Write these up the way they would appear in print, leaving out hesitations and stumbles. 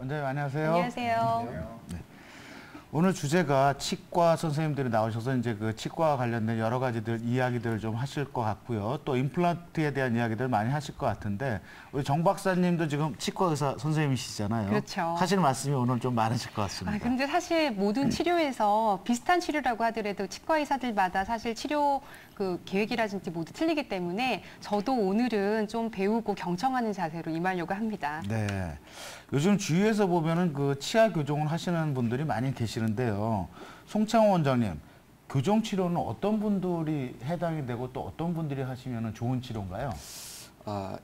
원장님 안녕하세요. 안녕하세요. 네. 오늘 주제가 치과 선생님들이 나오셔서 이제 그 치과와 관련된 여러 가지들 이야기들을 좀 하실 것 같고요. 또 임플란트에 대한 이야기들 많이 하실 것 같은데 우리 정 박사님도 지금 치과 의사 선생님이시잖아요. 그렇죠. 하실 말씀이 오늘 좀 많으실 것 같습니다. 근데 사실 모든 치료에서 비슷한 치료라고 하더라도 치과 의사들마다 사실 치료 그 계획이라든지 모두 틀리기 때문에 저도 오늘은 좀 배우고 경청하는 자세로 임하려고 합니다. 네. 요즘 주위에서 보면은 그 치아 교정을 하시는 분들이 많이 계시는데요. 송창호 원장님, 교정 치료는 어떤 분들이 해당이 되고 또 어떤 분들이 하시면 좋은 치료인가요?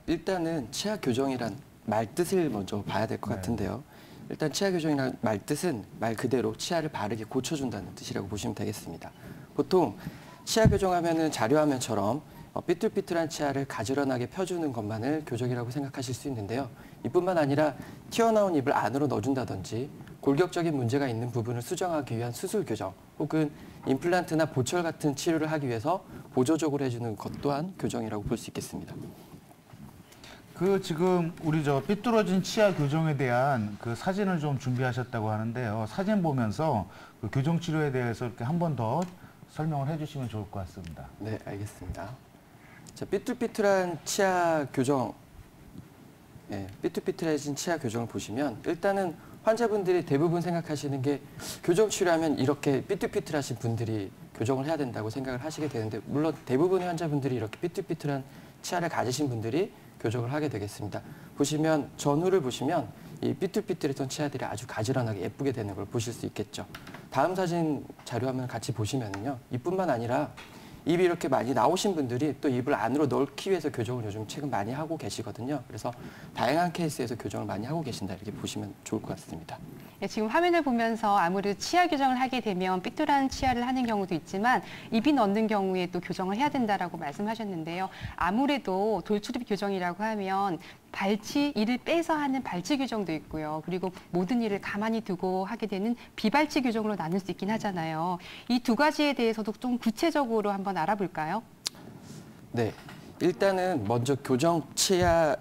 일단은 치아 교정이란 말뜻을 먼저 봐야 될 것 같은데요. 일단 치아 교정이란 말뜻은 말 그대로 치아를 바르게 고쳐준다는 뜻이라고 보시면 되겠습니다. 보통 치아 교정하면은 자료화면처럼 삐뚤삐뚤한 치아를 가지런하게 펴주는 것만을 교정이라고 생각하실 수 있는데요. 이뿐만 아니라 튀어나온 입을 안으로 넣어준다든지 골격적인 문제가 있는 부분을 수정하기 위한 수술 교정 혹은 임플란트나 보철 같은 치료를 하기 위해서 보조적으로 해주는 것 또한 교정이라고 볼 수 있겠습니다. 그 지금 우리 저 삐뚤어진 치아 교정에 대한 그 사진을 좀 준비하셨다고 하는데요. 사진 보면서 그 교정 치료에 대해서 이렇게 한 번 더 설명을 해주시면 좋을 것 같습니다. 네, 알겠습니다. 자, 삐뚤삐뚤한 치아 교정, 삐뚤삐뚤해진 치아 교정을 보시면 일단은 환자분들이 대부분 생각하시는 게 교정 치료하면 이렇게 삐뚤삐뚤하신 분들이 교정을 해야 된다고 생각을 하시게 되는데 물론 대부분의 환자분들이 이렇게 삐뚤삐뚤한 치아를 가지신 분들이 교정을 하게 되겠습니다. 보시면 전후를 보시면 이 삐뚤삐뚤했던 치아들이 아주 가지런하게 예쁘게 되는 걸 보실 수 있겠죠. 다음 사진 자료화면 같이 보시면요. 이뿐만 아니라 입이 이렇게 많이 나오신 분들이 또 입을 안으로 넣기 위해서 교정을 요즘 최근 많이 하고 계시거든요. 그래서 다양한 케이스에서 교정을 많이 하고 계신다 이렇게 보시면 좋을 것 같습니다. 네, 지금 화면을 보면서 아무래도 치아 교정을 하게 되면 삐뚤한 치아를 하는 경우도 있지만 입이 넣는 경우에 또 교정을 해야 된다라고 말씀하셨는데요. 아무래도 돌출입 교정이라고 하면 발치, 이를 빼서 하는 발치 교정도 있고요. 그리고 모든 일을 가만히 두고 하게 되는 비발치 교정으로 나눌 수 있긴 하잖아요. 이 두 가지에 대해서도 좀 구체적으로 한번 알아볼까요? 네, 일단은 먼저 치아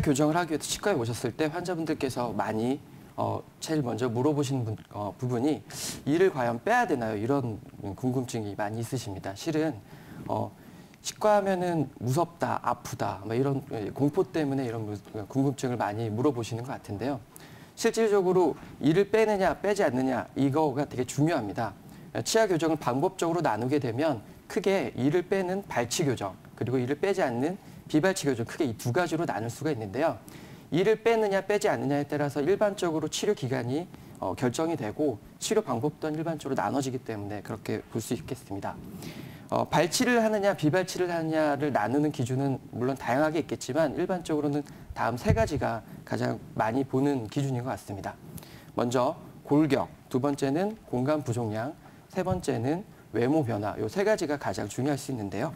교정을 하기 위해서 치과에 오셨을 때 환자분들께서 많이 제일 먼저 물어보시는 부분이 이를 과연 빼야 되나요? 이런 궁금증이 많이 있으십니다. 실은 치과 하면은 무섭다, 아프다, 이런 공포 때문에 이런 궁금증을 많이 물어보시는 것 같은데요. 실질적으로 이를 빼느냐, 빼지 않느냐, 이거가 되게 중요합니다. 치아 교정을 방법적으로 나누게 되면 크게 이를 빼는 발치 교정, 그리고 이를 빼지 않는 비발치 교정, 크게 이 두 가지로 나눌 수가 있는데요. 이를 빼느냐, 빼지 않느냐에 따라서 일반적으로 치료 기간이 결정이 되고 치료 방법 또한 일반적으로 나눠지기 때문에 그렇게 볼 수 있겠습니다. 발치를 하느냐 비발치를 하느냐를 나누는 기준은 물론 다양하게 있겠지만 일반적으로는 다음 세 가지가 가장 많이 보는 기준인 것 같습니다. 먼저 골격, 두 번째는 공간 부종량, 세 번째는 외모 변화, 이 세 가지가 가장 중요할 수 있는데요.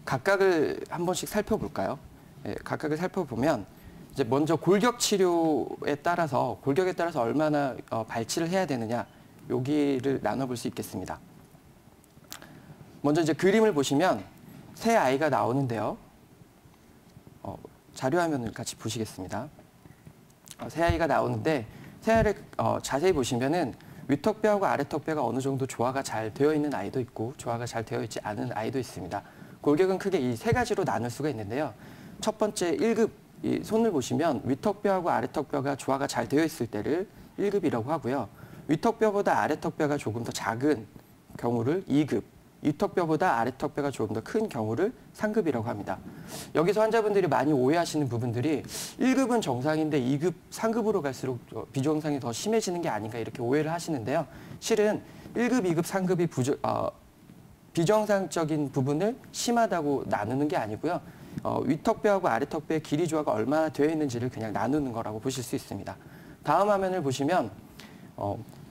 각각을 한 번씩 살펴볼까요? 각각을 살펴보면 이제 먼저 골격 치료에 따라서 골격에 따라서 얼마나 발치를 해야 되느냐 여기를 나눠볼 수 있겠습니다. 먼저 이제 그림을 보시면 새 아이가 나오는데요. 자료화면을 같이 보시겠습니다. 새 아이가 나오는데 새 아이를 자세히 보시면은 위턱뼈하고 아래턱뼈가 어느 정도 조화가 잘 되어 있는 아이도 있고 조화가 잘 되어 있지 않은 아이도 있습니다. 골격은 크게 이 세 가지로 나눌 수가 있는데요. 첫 번째 1급 이 손을 보시면 위턱뼈하고 아래턱뼈가 조화가 잘 되어 있을 때를 1급이라고 하고요. 위턱뼈보다 아래턱뼈가 조금 더 작은 경우를 2급, 위턱뼈보다 아래턱뼈가 조금 더 큰 경우를 3급이라고 합니다. 여기서 환자분들이 많이 오해하시는 부분들이 1급은 정상인데 2급, 3급으로 갈수록 비정상이 더 심해지는 게 아닌가 이렇게 오해를 하시는데요. 실은 1급, 2급, 3급이 비정상적인 부분을 심하다고 나누는 게 아니고요. 위턱뼈하고 아래턱뼈의 길이 조화가 얼마나 되어 있는지를 그냥 나누는 거라고 보실 수 있습니다. 다음 화면을 보시면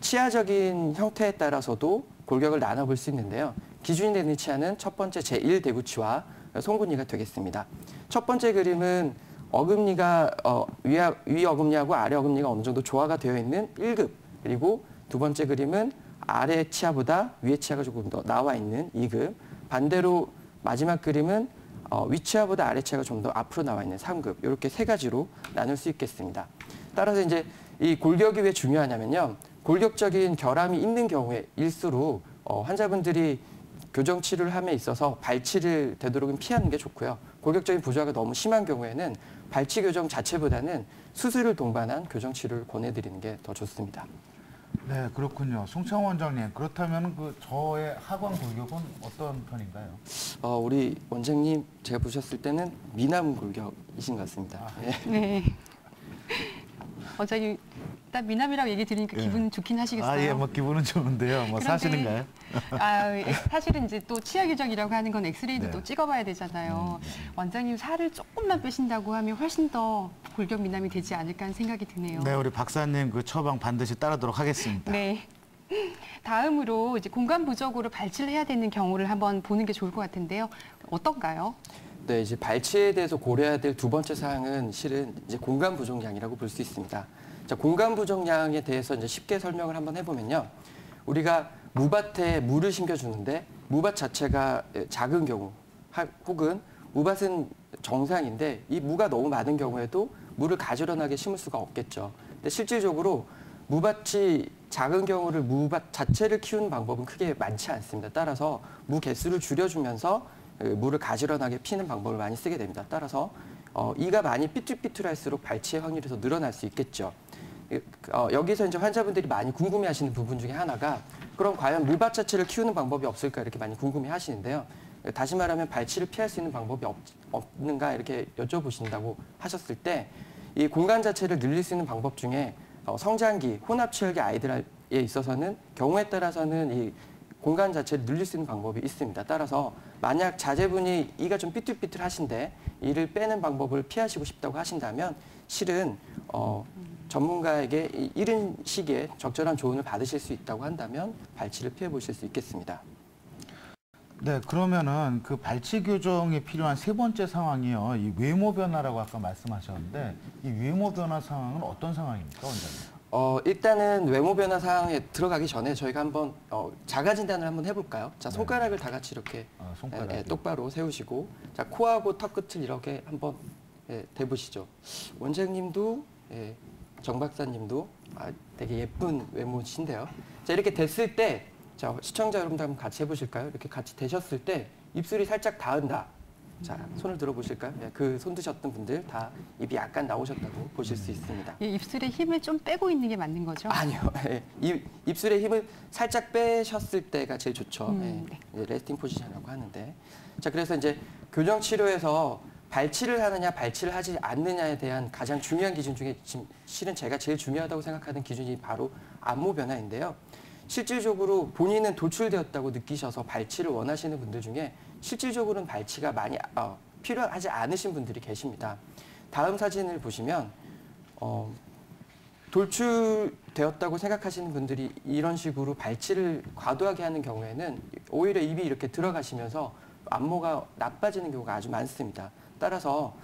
치아적인 형태에 따라서도 골격을 나눠볼 수 있는데요. 기준이 되는 치아는 첫 번째 제1대구치와 송곳니가 되겠습니다. 첫 번째 그림은 어금니가 위 어금니하고 아래 어금니가 어느 정도 조화가 되어 있는 1급, 그리고 두 번째 그림은 아래 치아보다 위에 치아가 조금 더 나와 있는 2급, 반대로 마지막 그림은 위치하보다 아래치아가 좀 더 앞으로 나와 있는 3급 이렇게 세 가지로 나눌 수 있겠습니다. 따라서 이제 이 골격이 왜 중요하냐면요. 골격적인 결함이 있는 경우에일수록 환자분들이 교정 치료를 함에 있어서 발치를 되도록은 피하는 게 좋고요. 골격적인 부조화가 너무 심한 경우에는 발치 교정 자체보다는 수술을 동반한 교정 치료를 권해드리는 게 더 좋습니다. 네, 그렇군요. 송창호 원장님, 그렇다면 그 저의 하관 골격은 어떤 편인가요? 우리 원장님 제가 보셨을 때는 미남 골격이신 것 같습니다. 네. 원장님, 딱 미남이라고 얘기 들으니까 예. 기분 좋긴 하시겠어요? 예, 뭐 기분은 좋은데요. 뭐 그런데 사실인가요? 사실은 이제 또 치아 교정이라고 하는 건 엑스레이도 네. 또 찍어봐야 되잖아요. 원장님 살을 조금만 빼신다고 하면 훨씬 더 골격 미남이 되지 않을까 하는 생각이 드네요. 네, 우리 박사님 그 처방 반드시 따르도록 하겠습니다. 네. 다음으로 이제 공간 부족으로 발치를 해야 되는 경우를 한번 보는 게 좋을 것 같은데요. 어떤가요? 네, 이제 발치에 대해서 고려해야 될 두 번째 사항은 실은 이제 공간 부족량이라고 볼 수 있습니다. 자, 공간 부족량에 대해서 이제 쉽게 설명을 한번 해보면요. 우리가 무밭에 물을 심겨주는데 무밭 자체가 작은 경우 혹은 무밭은 정상인데 이 무가 너무 많은 경우에도 물을 가지런하게 심을 수가 없겠죠. 근데 실질적으로 무밭이 작은 경우를 무밭 자체를 키우는 방법은 크게 많지 않습니다. 따라서 무 개수를 줄여주면서 물을 가지런하게 피는 방법을 많이 쓰게 됩니다. 따라서 이가 많이 삐뚤삐뚤할수록 발치의 확률이 더 늘어날 수 있겠죠. 여기서 이제 환자분들이 많이 궁금해하시는 부분 중에 하나가 그럼 과연 무밭 자체를 키우는 방법이 없을까 이렇게 많이 궁금해하시는데요. 다시 말하면 발치를 피할 수 있는 방법이 없는가 이렇게 여쭤보신다고 하셨을 때 이 공간 자체를 늘릴 수 있는 방법 중에 성장기, 혼합치열기 아이들에 있어서는 경우에 따라서는 이 공간 자체를 늘릴 수 있는 방법이 있습니다. 따라서 만약 자제분이 이가 좀 삐뚤삐뚤하신데 이를 빼는 방법을 피하시고 싶다고 하신다면 실은 전문가에게 이른 시기에 적절한 조언을 받으실 수 있다고 한다면 발치를 피해 보실 수 있겠습니다. 네, 그러면은 그 발치 교정이 필요한 세 번째 상황이요. 이 외모 변화라고 아까 말씀하셨는데 이 외모 변화 상황은 어떤 상황입니까, 원장님? 일단은 외모 변화 상황에 들어가기 전에 저희가 한번 자가 진단을 한번 해볼까요? 자, 손가락을 다 같이 이렇게 똑바로 세우시고 자, 코하고 턱 끝을 이렇게 한번 대보시죠. 원장님도 정 박사님도 되게 예쁜 외모신데요. 자, 이렇게 됐을 때 자, 시청자 여러분들 한번 같이 해보실까요? 이렇게 같이 되셨을 때 입술이 살짝 닿은다. 자, 손을 들어보실까요? 그 손 드셨던 분들 다 입이 약간 나오셨다고 보실 수 있습니다. 입술에 힘을 좀 빼고 있는 게 맞는 거죠? 아니요. 입술에 힘을 살짝 빼셨을 때가 제일 좋죠. 네. 레스팅 포지션이라고 하는데. 자, 그래서 이제 교정 치료에서 발치를 하느냐, 발치를 하지 않느냐에 대한 가장 중요한 기준 중에 실은 제가 제일 중요하다고 생각하는 기준이 바로 안모 변화인데요. 실질적으로 본인은 돌출되었다고 느끼셔서 발치를 원하시는 분들 중에 실질적으로는 발치가 많이 필요하지 않으신 분들이 계십니다. 다음 사진을 보시면 돌출되었다고 생각하시는 분들이 이런 식으로 발치를 과도하게 하는 경우에는 오히려 입이 이렇게 들어가시면서 안모가 나빠지는 경우가 아주 많습니다. 따라서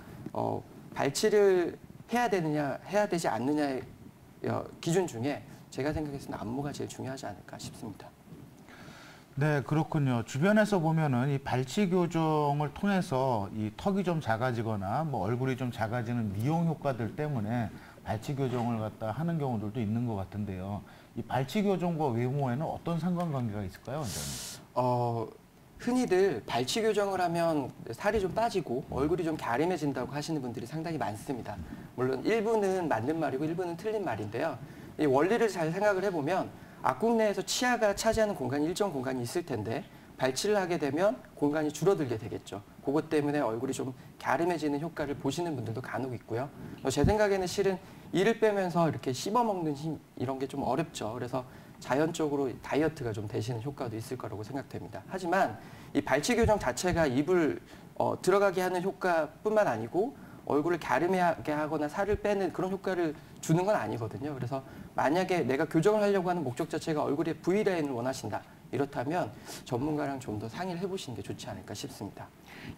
발치를 해야 되느냐, 해야 되지 않느냐의 기준 중에 제가 생각해서는 안모가 제일 중요하지 않을까 싶습니다. 네, 그렇군요. 주변에서 보면은 이 발치 교정을 통해서 이 턱이 좀 작아지거나 뭐 얼굴이 좀 작아지는 미용 효과들 때문에 발치 교정을 갖다 하는 경우들도 있는 것 같은데요. 이 발치 교정과 외모에는 어떤 상관관계가 있을까요, 원장님? 흔히들 발치 교정을 하면 살이 좀 빠지고 얼굴이 좀 갸름해진다고 하시는 분들이 상당히 많습니다. 물론 일부는 맞는 말이고 일부는 틀린 말인데요. 이 원리를 잘 생각을 해보면 악국 내에서 치아가 차지하는 공간이 일정 공간이 있을 텐데 발치를 하게 되면 공간이 줄어들게 되겠죠. 그것 때문에 얼굴이 좀 갸름해지는 효과를 보시는 분들도 간혹 있고요. 제 생각에는 실은 이를 빼면서 이렇게 씹어먹는 힘 이런 게 좀 어렵죠. 그래서 자연적으로 다이어트가 좀 되시는 효과도 있을 거라고 생각됩니다. 하지만 이 발치 교정 자체가 입을 들어가게 하는 효과뿐만 아니고 얼굴을 갸름하게 하거나 살을 빼는 그런 효과를 주는 건 아니거든요. 그래서 만약에 내가 교정을 하려고 하는 목적 자체가 얼굴에 V라인을 원하신다. 이렇다면 전문가랑 좀 더 상의를 해보시는 게 좋지 않을까 싶습니다.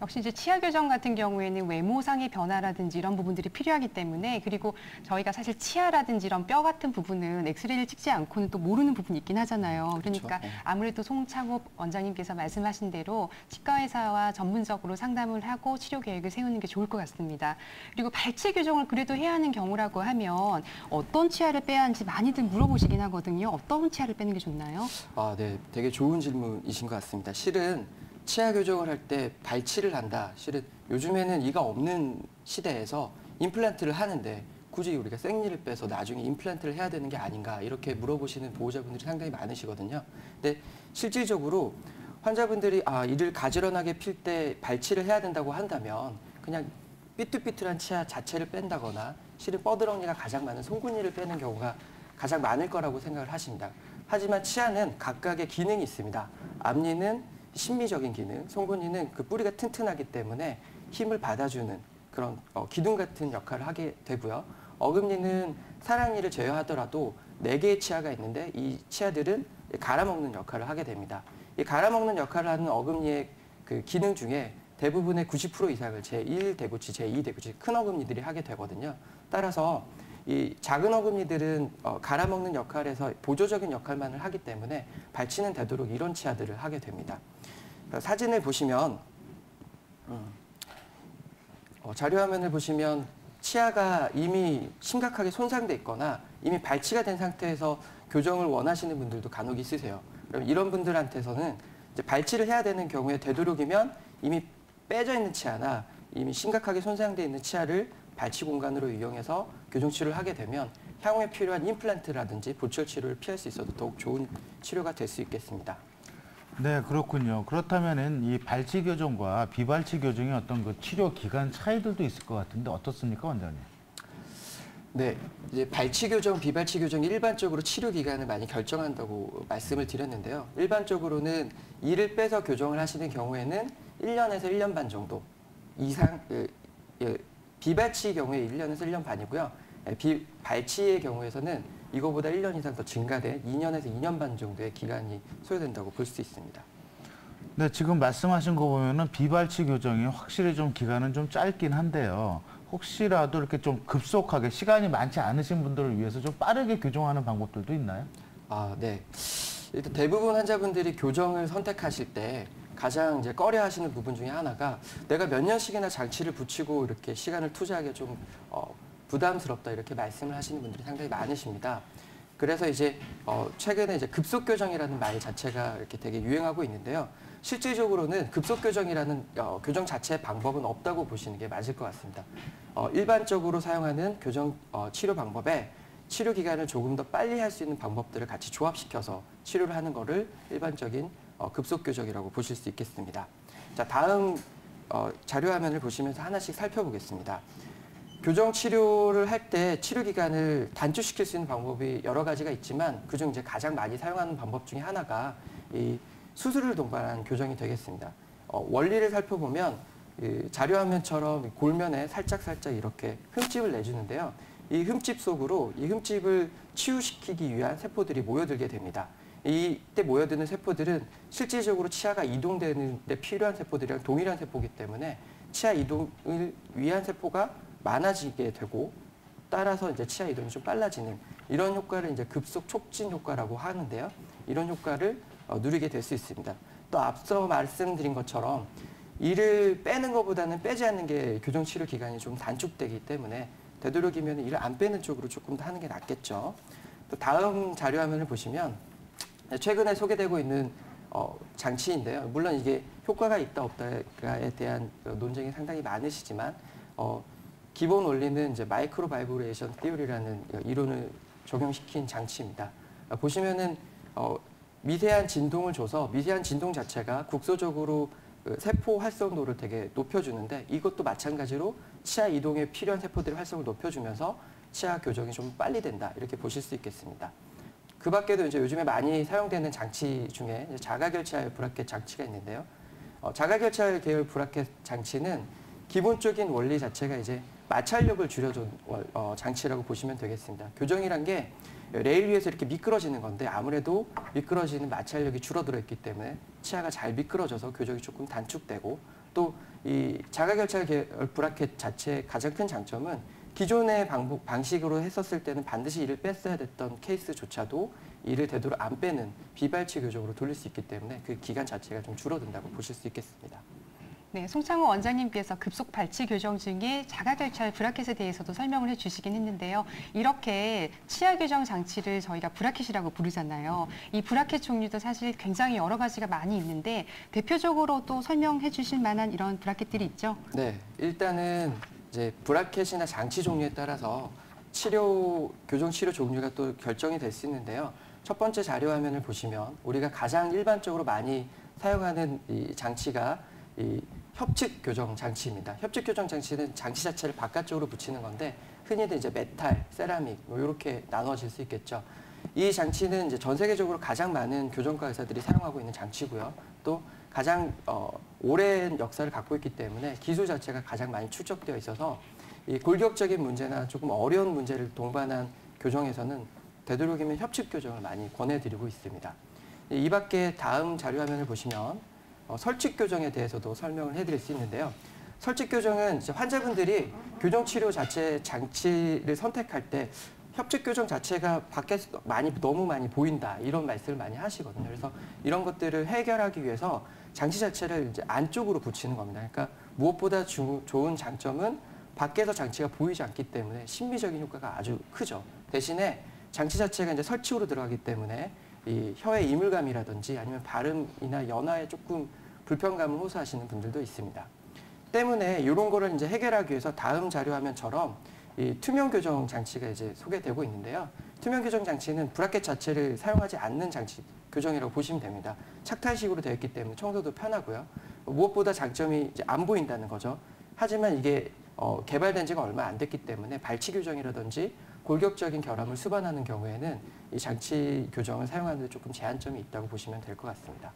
역시 이제 치아 교정 같은 경우에는 외모상의 변화라든지 이런 부분들이 필요하기 때문에, 그리고 저희가 사실 치아라든지 이런 뼈 같은 부분은 엑스레이를 찍지 않고는 또 모르는 부분이 있긴 하잖아요. 그러니까 그렇죠. 네. 아무래도 송창호 원장님께서 말씀하신 대로 치과의사와 전문적으로 상담을 하고 치료 계획을 세우는 게 좋을 것 같습니다. 그리고 발치 교정을 그래도 해야 하는 경우라고 하면 어떤 치아를 빼야 하는지 많이들 물어보시긴 하거든요. 어떤 치아를 빼는 게 좋나요? 아, 네. 되게 좋은 질문이신 것 같습니다. 실은 치아 교정을 할 때 발치를 한다. 실은 요즘에는 이가 없는 시대에서 임플란트를 하는데 굳이 우리가 생리를 빼서 나중에 임플란트를 해야 되는 게 아닌가 이렇게 물어보시는 보호자분들이 상당히 많으시거든요. 근데 실질적으로 환자분들이 이를 가지런하게 필 때 발치를 해야 된다고 한다면 그냥 삐뚤삐뚤한 치아 자체를 뺀다거나 실은 뻐드렁니가 가장 많은 송곳니를 빼는 경우가 가장 많을 거라고 생각을 하십니다. 하지만 치아는 각각의 기능이 있습니다. 앞니는 심미적인 기능, 송곳니는 그 뿌리가 튼튼하기 때문에 힘을 받아주는 그런 기둥 같은 역할을 하게 되고요. 어금니는 사랑니를 제외하더라도 4개의 치아가 있는데 이 치아들은 갈아먹는 역할을 하게 됩니다. 이 갈아먹는 역할을 하는 어금니의 그 기능 중에 대부분의 90% 이상을 제1 대구치, 제2 대구치 큰 어금니들이 하게 되거든요. 따라서 이 작은 어금니들은 갈아먹는 역할에서 보조적인 역할만을 하기 때문에 발치는 되도록 이런 치아들을 하게 됩니다. 사진을 보시면 자료화면을 보시면 치아가 이미 심각하게 손상돼 있거나 이미 발치가 된 상태에서 교정을 원하시는 분들도 간혹 있으세요. 그럼 이런 분들한테서는 이제 발치를 해야 되는 경우에 되도록이면 이미 빼져 있는 치아나 이미 심각하게 손상돼 있는 치아를 발치 공간으로 이용해서 교정 치료를 하게 되면 향후에 필요한 임플란트라든지 보철 치료를 피할 수 있어도 더욱 좋은 치료가 될 수 있겠습니다. 네, 그렇군요. 그렇다면은 이 발치 교정과 비발치 교정의 어떤 그 치료 기간 차이들도 있을 것 같은데 어떻습니까, 원장님? 네, 이제 발치 교정, 비발치 교정이 일반적으로 치료 기간을 많이 결정한다고 말씀을 드렸는데요. 일반적으로는 이를 빼서 교정을 하시는 경우에는 1년에서 1년 반 정도 이상, 비발치 경우에 1년에서 1년 반이고요. 비발치의 경우에서는 이거보다 1년 이상 더 증가된 2년에서 2년 반 정도의 기간이 소요된다고 볼 수 있습니다. 네, 지금 말씀하신 거 보면은 비발치 교정이 확실히 좀 기간은 좀 짧긴 한데요. 혹시라도 이렇게 좀 급속하게 시간이 많지 않으신 분들을 위해서 좀 빠르게 교정하는 방법들도 있나요? 네. 일단 대부분 환자분들이 교정을 선택하실 때 가장 이제 꺼려 하시는 부분 중에 하나가 내가 몇 년씩이나 장치를 붙이고 이렇게 시간을 투자하기가 좀 부담스럽다 이렇게 말씀을 하시는 분들이 상당히 많으십니다. 그래서 이제 최근에 이제 급속 교정이라는 말 자체가 이렇게 되게 유행하고 있는데요. 실질적으로는 급속 교정이라는 교정 자체의 방법은 없다고 보시는 게 맞을 것 같습니다. 일반적으로 사용하는 교정 치료 방법에 치료 기간을 조금 더 빨리 할 수 있는 방법들을 같이 조합시켜서 치료를 하는 거를 일반적인 급속 교정이라고 보실 수 있겠습니다. 자, 다음 자료 화면을 보시면서 하나씩 살펴보겠습니다. 교정 치료를 할 때 치료 기간을 단축시킬 수 있는 방법이 여러 가지가 있지만 그중 이제 가장 많이 사용하는 방법 중에 하나가 이 수술을 동반한 교정이 되겠습니다. 원리를 살펴보면 자료 화면처럼 골면에 살짝 이렇게 흠집을 내주는데요. 이 흠집 속으로 이 흠집을 치유시키기 위한 세포들이 모여들게 됩니다. 이때 모여드는 세포들은 실질적으로 치아가 이동되는 데 필요한 세포들이랑 동일한 세포이기 때문에 치아 이동을 위한 세포가 많아지게 되고 따라서 이제 치아 이동이 좀 빨라지는 이런 효과를 이제 급속 촉진 효과라고 하는데요. 이런 효과를 누리게 될 수 있습니다. 또 앞서 말씀드린 것처럼 이를 빼는 것보다는 빼지 않는 게 교정 치료 기간이 좀 단축되기 때문에 되도록이면 이를 안 빼는 쪽으로 조금 더 하는 게 낫겠죠. 또 다음 자료 화면을 보시면 최근에 소개되고 있는 장치인데요. 물론 이게 효과가 있다 없다에 대한 논쟁이 상당히 많으시지만 기본 원리는 이제 마이크로 바이브레이션 티오리라는 이론을 적용시킨 장치입니다. 보시면은 미세한 진동을 줘서 미세한 진동 자체가 국소적으로 세포 활성도를 되게 높여주는데 이것도 마찬가지로 치아 이동에 필요한 세포들의 활성을 높여주면서 치아 교정이 좀 빨리 된다 이렇게 보실 수 있겠습니다. 그 밖에도 이제 요즘에 많이 사용되는 장치 중에 자가결착 브라켓 장치가 있는데요. 자가결착 계열 브라켓 장치는 기본적인 원리 자체가 이제 마찰력을 줄여준 장치라고 보시면 되겠습니다. 교정이란 게 레일 위에서 이렇게 미끄러지는 건데 아무래도 미끄러지는 마찰력이 줄어들어 있기 때문에 치아가 잘 미끄러져서 교정이 조금 단축되고 또 이 자가결착 계열 브라켓 자체의 가장 큰 장점은 기존의 방식으로 했었을 때는 반드시 이를 뺐어야 됐던 케이스조차도 이를 되도록 안 빼는 비발치 교정으로 돌릴 수 있기 때문에 그 기간 자체가 좀 줄어든다고 보실 수 있겠습니다. 네, 송창호 원장님께서 급속 발치 교정 중에 자가결착 브라켓에 대해서도 설명을 해주시긴 했는데요. 이렇게 치아 교정 장치를 저희가 브라켓이라고 부르잖아요. 이 브라켓 종류도 사실 굉장히 여러 가지가 많이 있는데 대표적으로 또 설명해 주실 만한 이런 브라켓들이 있죠? 네, 일단은 이제 브라켓이나 장치 종류에 따라서 교정 치료 종류가 또 결정이 될 수 있는데요. 첫 번째 자료 화면을 보시면 우리가 가장 일반적으로 많이 사용하는 이 장치가 이 협측 교정 장치입니다. 협측 교정 장치는 장치 자체를 바깥쪽으로 붙이는 건데 흔히들 이제 메탈, 세라믹 뭐 이렇게 나눠질 수 있겠죠. 이 장치는 이제 전 세계적으로 가장 많은 교정과 의사들이 사용하고 있는 장치고요. 또 가장 오랜 역사를 갖고 있기 때문에 기술 자체가 가장 많이 축적되어 있어서 이 골격적인 문제나 조금 어려운 문제를 동반한 교정에서는 되도록이면 협측 교정을 많이 권해드리고 있습니다. 이 밖에 다음 자료 화면을 보시면 설치 교정에 대해서도 설명을 해드릴 수 있는데요. 설치 교정은 이제 환자분들이 교정 치료 자체 장치를 선택할 때 협측 교정 자체가 밖에서 너무 많이 보인다 이런 말씀을 많이 하시거든요. 그래서 이런 것들을 해결하기 위해서 장치 자체를 이제 안쪽으로 붙이는 겁니다. 그러니까 무엇보다 좋은 장점은 밖에서 장치가 보이지 않기 때문에 심미적인 효과가 아주 크죠. 대신에 장치 자체가 이제 설치로 들어가기 때문에 이 혀의 이물감이라든지 아니면 발음이나 연화에 조금 불편감을 호소하시는 분들도 있습니다. 때문에 이런 거를 이제 해결하기 위해서 다음 자료 화면처럼 이 투명 교정 장치가 이제 소개되고 있는데요. 투명 교정 장치는 브라켓 자체를 사용하지 않는 장치 교정이라고 보시면 됩니다. 착탈식으로 되어 있기 때문에 청소도 편하고요. 무엇보다 장점이 이제 안 보인다는 거죠. 하지만 이게 개발된 지가 얼마 안 됐기 때문에 발치 교정이라든지 골격적인 결함을 수반하는 경우에는 이 장치 교정을 사용하는 데 조금 제한점이 있다고 보시면 될 것 같습니다.